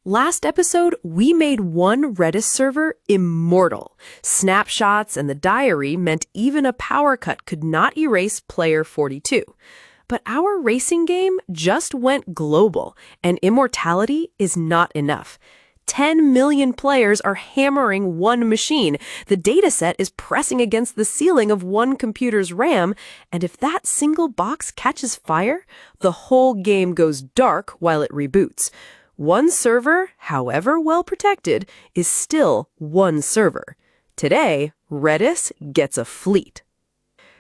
Last episode, we made one Redis server immortal. Snapshots and the diary meant even a power cut could not erase player 42. But our racing game just went global, and immortality is not enough. 10 million players are hammering one machine. The dataset is pressing against the ceiling of one computer's RAM, and if that single box catches fire, the whole game goes dark while it reboots. One server, however well protected, is still one server. Today, Redis gets a fleet.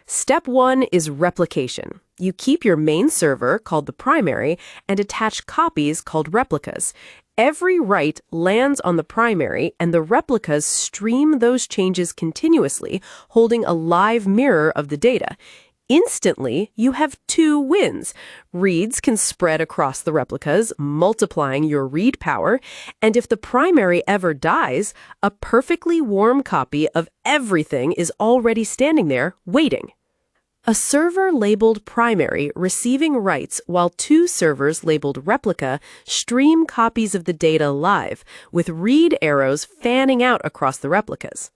Step 1 is replication. You keep your main server, called the primary, and attach copies called replicas. Every write lands on the primary, and the replicas stream those changes continuously, holding a live mirror of the data. Instantly, you have two wins. Reads can spread across the replicas, multiplying your read power, and if the primary ever dies, a perfectly warm copy of everything is already standing there, waiting. A server labeled primary receiving writes while two servers labeled replica stream copies of the data live, with read arrows fanning out across the replicas.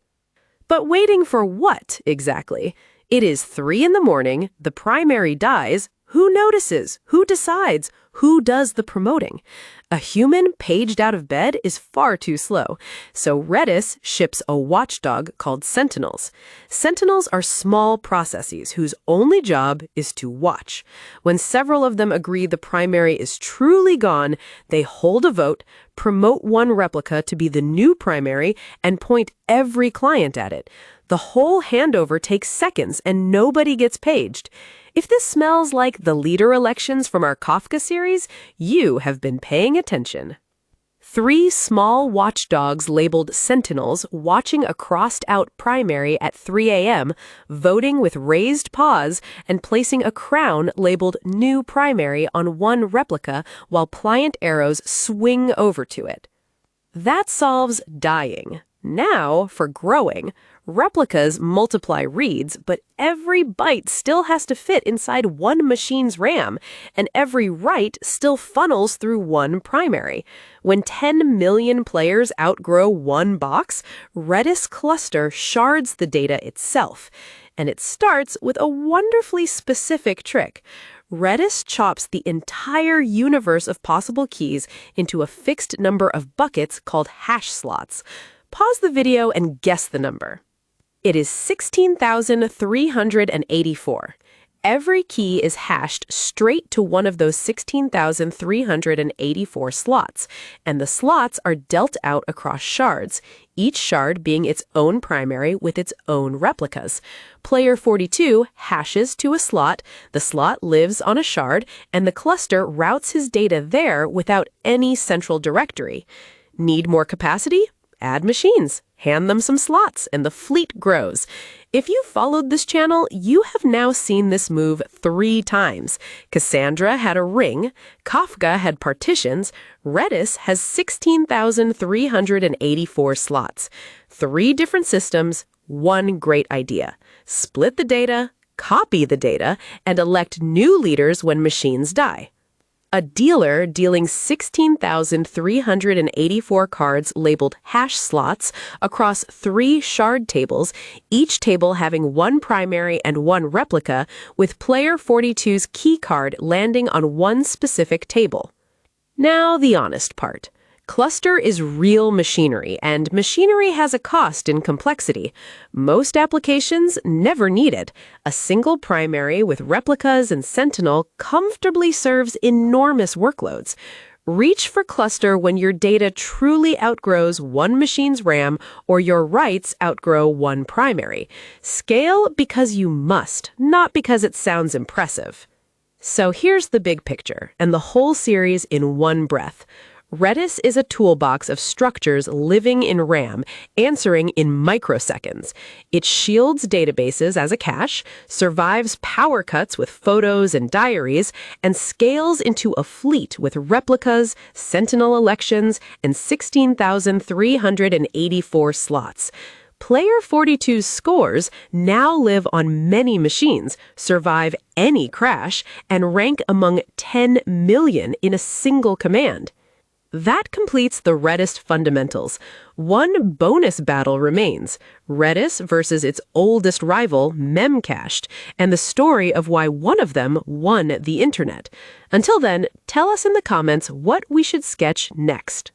But waiting for what, exactly? It is 3 a.m, the primary dies. Who notices? Who decides? Who does the promoting? A human paged out of bed is far too slow, so Redis ships a watchdog called Sentinels. Sentinels are small processes whose only job is to watch. When several of them agree the primary is truly gone, they hold a vote, promote one replica to be the new primary, and point every client at it. The whole handover takes seconds and nobody gets paged. If this smells like the leader elections from our Kafka series, you have been paying attention. 3 small watchdogs labeled Sentinels watching a crossed-out primary at 3 a.m., voting with raised paws and placing a crown labeled New Primary on one replica while pliant arrows swing over to it. That solves dying. Now, for growing, replicas multiply reads, but every byte still has to fit inside one machine's RAM, and every write still funnels through one primary. When 10 million players outgrow one box, Redis Cluster shards the data itself. And it starts with a wonderfully specific trick. Redis chops the entire universe of possible keys into a fixed number of buckets called hash slots. Pause the video and guess the number. It is 16,384. Every key is hashed straight to one of those 16,384 slots, and the slots are dealt out across shards, each shard being its own primary with its own replicas. Player 42 hashes to a slot, the slot lives on a shard, and the cluster routes his data there without any central directory. Need more capacity? Add machines, hand them some slots, and the fleet grows. If you followed this channel, you have now seen this move 3 times. Cassandra had a ring, Kafka had partitions, Redis has 16,384 slots. 3 different systems, one great idea. Split the data, copy the data, and elect new leaders when machines die. A dealer dealing 16,384 cards labeled hash slots across 3 shard tables, each table having one primary and one replica, with player 42's key card landing on one specific table. Now the honest part. Cluster is real machinery, and machinery has a cost in complexity. Most applications never need it. A single primary with replicas and Sentinel comfortably serves enormous workloads. Reach for cluster when your data truly outgrows one machine's RAM or your writes outgrow one primary. Scale because you must, not because it sounds impressive. So here's the big picture, and the whole series in one breath. Redis is a toolbox of structures living in RAM, answering in microseconds. It shields databases as a cache, survives power cuts with photos and diaries, and scales into a fleet with replicas, Sentinel elections, and 16,384 slots. Player 42's scores now live on many machines, survive any crash, and rank among 10 million in a single command. That completes the Redis fundamentals. One bonus battle remains: Redis versus its oldest rival, Memcached, and the story of why one of them won the internet. Until then, tell us in the comments what we should sketch next.